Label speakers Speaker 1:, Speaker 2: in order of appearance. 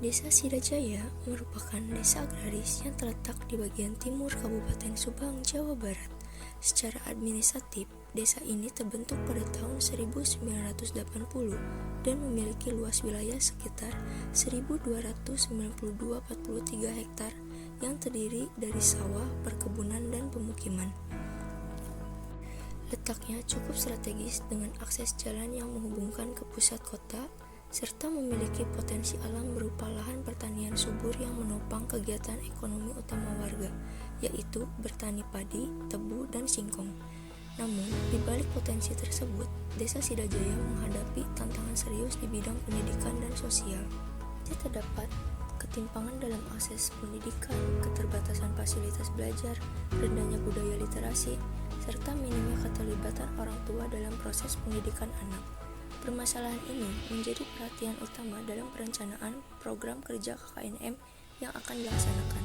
Speaker 1: Desa Sidajaya merupakan desa agraris yang terletak di bagian timur Kabupaten Subang, Jawa Barat. Secara administratif, desa ini terbentuk pada tahun 1980 dan memiliki luas wilayah sekitar 1.292,43 hektar yang terdiri dari sawah, perkebunan, dan pemukiman. Letaknya cukup strategis dengan akses jalan yang menghubungkan ke pusat kota, serta memiliki potensi alam berupa lahan pertanian subur yang menopang kegiatan ekonomi utama warga, yaitu bertani padi, tebu, dan singkong. Namun, di balik potensi tersebut, Desa Sidajaya menghadapi tantangan serius di bidang pendidikan dan sosial. Terdapat ketimpangan dalam akses pendidikan, keterbatasan fasilitas belajar, rendahnya budaya literasi, serta minimnya keterlibatan orang tua dalam proses pendidikan anak. Permasalahan ini menjadi perhatian utama dalam perencanaan program kerja KKNM yang akan dilaksanakan.